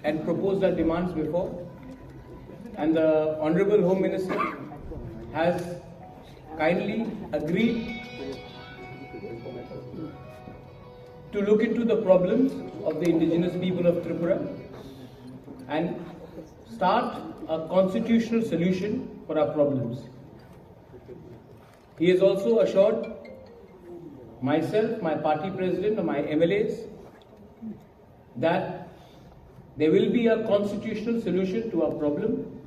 and proposed our demands before, and the Honorable Home Minister has kindly agreed to look into the problems of the indigenous people of Tripura and start a constitutional solution for our problems. He has also assured myself, my party president, and my MLAs that there will be a constitutional solution to our problem,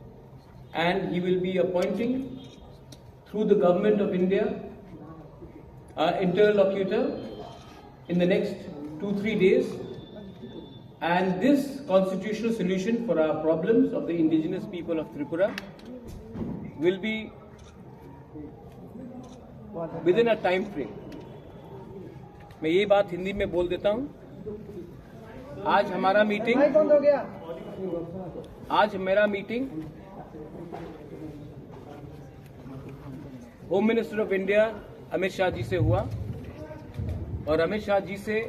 and he will be appointing through the Government of India an interlocutor in the next 2-3 days, and this constitutional solution for our problems of the indigenous people of Tripura will be within a time frame. मैं ये बात हिंदी में बोल देता हूं। आज मेरा meeting home minister of India Amit Shah ji से हुआ, और अमित शाह जी से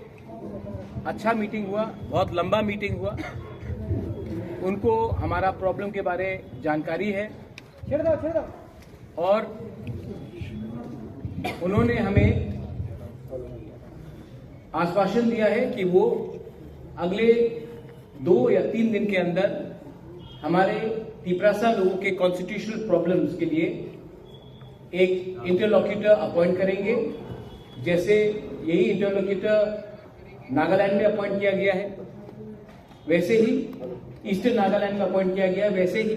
अच्छा मीटिंग हुआ, बहुत लंबा मीटिंग हुआ। उनको हमारा प्रॉब्लम के बारे जानकारी है और उन्होंने हमें आश्वासन दिया है कि वो अगले 2 या 3 दिन के अंदर हमारे तिपरासा लोगों के कॉन्स्टिट्यूशनल प्रॉब्लम्स के लिए एक इंटरलॉक्यूटर अपॉइंट करेंगे। जैसे यही इंटरलॉक्यूटर नागालैंड में अपॉइंट किया गया है, वैसे ही ईस्टर्न नागालैंड में अपॉइंट किया गया है, वैसे ही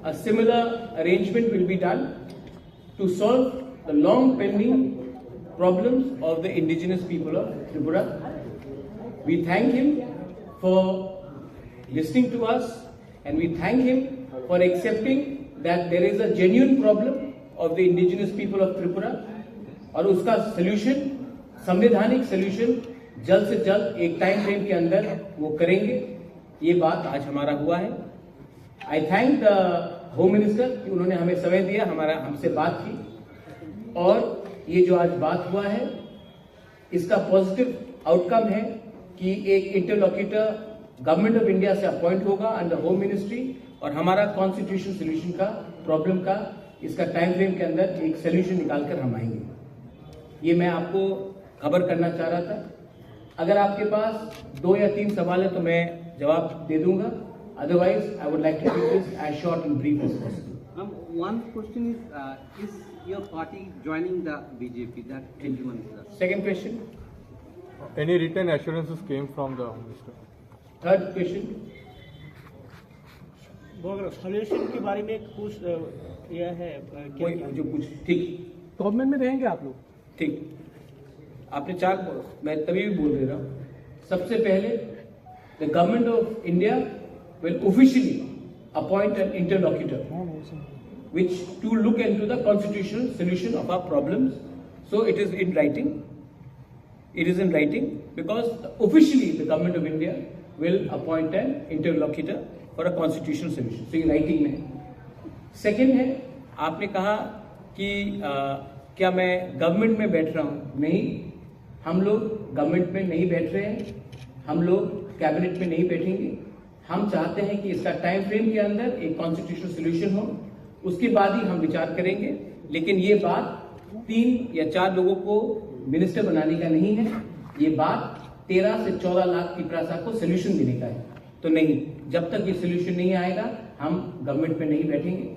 a similar arrangement will be done to solve the long pending problems of the indigenous people of Tripura. We thank him for listening to us, and we thank him for accepting that there is a genuine problem of the indigenous people of Tripura, और उसका solution, संवैधानिक solution जल्द से जल्द एक time frame के अंदर वो करेंगे। ये बात आज हमारा हुआ है। आई थैंक द होम मिनिस्टर कि उन्होंने हमें समय दिया, हमसे बात की, और ये जो आज बात हुआ है इसका पॉजिटिव आउटकम है कि एक इंटरलॉक्यूटर गवर्नमेंट ऑफ इंडिया से अपॉइंट होगा अंडर होम मिनिस्ट्री, और हमारा कॉन्स्टिट्यूशन सोल्यूशन का प्रॉब्लम का इसका टाइम फ्रेम के अंदर एक सोल्यूशन निकालकर हम आएंगे। ये मैं आपको खबर करना चाह रहा था। अगर आपके पास 2 या 3 सवाल है तो मैं जवाब दे दूंगा, otherwise I would like to keep this as short and brief as possible. One question is your party joining the BJP? That anyone is that? Second question. Any written assurances came from the minister? Third question. Solution के बारे में कुछ यह है कोई जो कुछ ठीक गवर्नमेंट में रहेंगे आप लोग? ठीक, आपने 4, मैं तभी भी बोल रहा हूँ। सबसे पहले the government of India will officially appoint an interlocutor which to look into the constitutional solution of our problems. So it is in writing. It is in writing because officially the government of India will appoint an interlocutor for a constitutional solution. So ये writing में। Second है, आपने कहा कि क्या मैं government में बैठ रहा हूँ? नहीं, हम लोग गवर्नमेंट में नहीं बैठ रहे हैं, हम लोग कैबिनेट में नहीं बैठेंगे। हम चाहते हैं कि इसका टाइम फ्रेम के अंदर एक कॉन्स्टिट्यूशनल सोल्यूशन हो, उसके बाद ही हम विचार करेंगे। लेकिन ये बात 3 या 4 लोगों को मिनिस्टर बनाने का नहीं है, ये बात 13 से 14 लाख तिपरासा को सोल्यूशन देने का है। तो नहीं, जब तक ये सोल्यूशन नहीं आएगा हम गवर्नमेंट में नहीं बैठेंगे।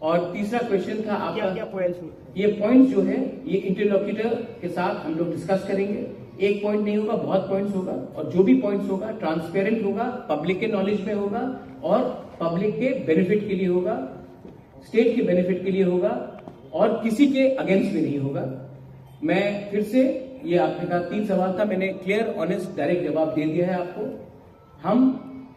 और तीसरा क्वेश्चन था आपका, क्या पॉइंट्स? ये पॉइंट जो है ये इंटरलॉक्यूटर के साथ हम लोग डिस्कस करेंगे। एक पॉइंट नहीं होगा, बहुत पॉइंट्स होगा, और जो भी पॉइंट्स होगा ट्रांसपेरेंट होगा, पब्लिक के नॉलेज में होगा, और पब्लिक के बेनिफिट के लिए होगा, स्टेट के बेनिफिट के लिए होगा, और किसी के अगेंस्ट में नहीं होगा। मैं फिर से, ये आपने कहा 3 सवाल था, मैंने क्लियर ऑनेस्ट डायरेक्ट जवाब दे दिया है आपको। हम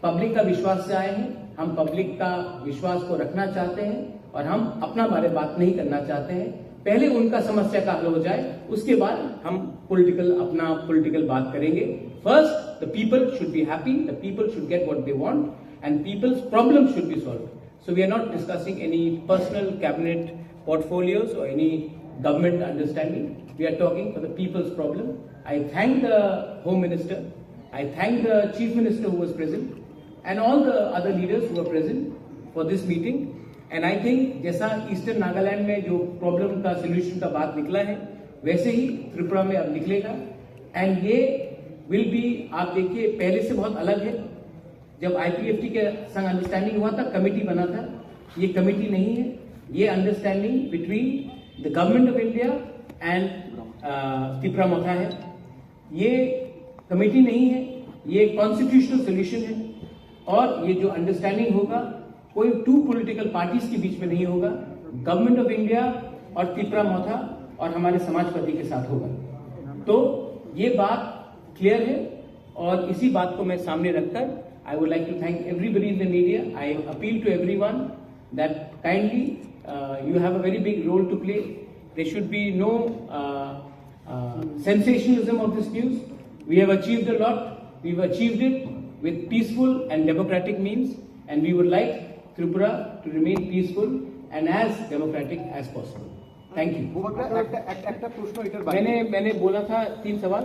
पब्लिक का विश्वास से आए हैं, हम पब्लिक का विश्वास को रखना चाहते हैं, और हम अपना बारे बात नहीं करना चाहते हैं। पहले उनका समस्या का हल हो जाए, उसके बाद हम अपना पॉलिटिकल बात करेंगे। First the people should be happy, the people should get what they want, and people's problem should be solved. So we are not discussing any personal cabinet portfolios or any government understanding. We are talking for the people's problem. I thank the Home Minister. I thank the Chief Minister who was present. and all the other leaders who are present for this meeting. And I think जैसा eastern Nagaland में जो problem का solution का बात निकला है, वैसे ही त्रिपुरा में अब निकलेगा. एंड ये विल बी, आप देखिए पहले से बहुत अलग है. जब IPFT के संग अंडरस्टैंडिंग हुआ था, कमेटी बना था. ये कमेटी नहीं है, ये understanding between the government of India and Tripura Motha है. ये कमेटी नहीं है, ये कॉन्स्टिट्यूशनल सोल्यूशन है. और ये जो अंडरस्टैंडिंग होगा, कोई टू पॉलिटिकल पार्टीज के बीच में नहीं होगा. गवर्नमेंट ऑफ इंडिया और त्रिपुरा मोथा और हमारे समाजवादी के साथ होगा. तो ये बात क्लियर है, और इसी बात को मैं सामने रखकर I would like to thank everybody in the media. I appeal to everyone that kindly you have a very big role to play. There should be no sensationalism of this news. We have achieved a lot. We've achieved it with peaceful and democratic means, and we would like Tripura to remain peaceful and as democratic as possible. Thank you. একটা প্রশ্ন এটার বাইরে मैंने बोला था 3 सवाल.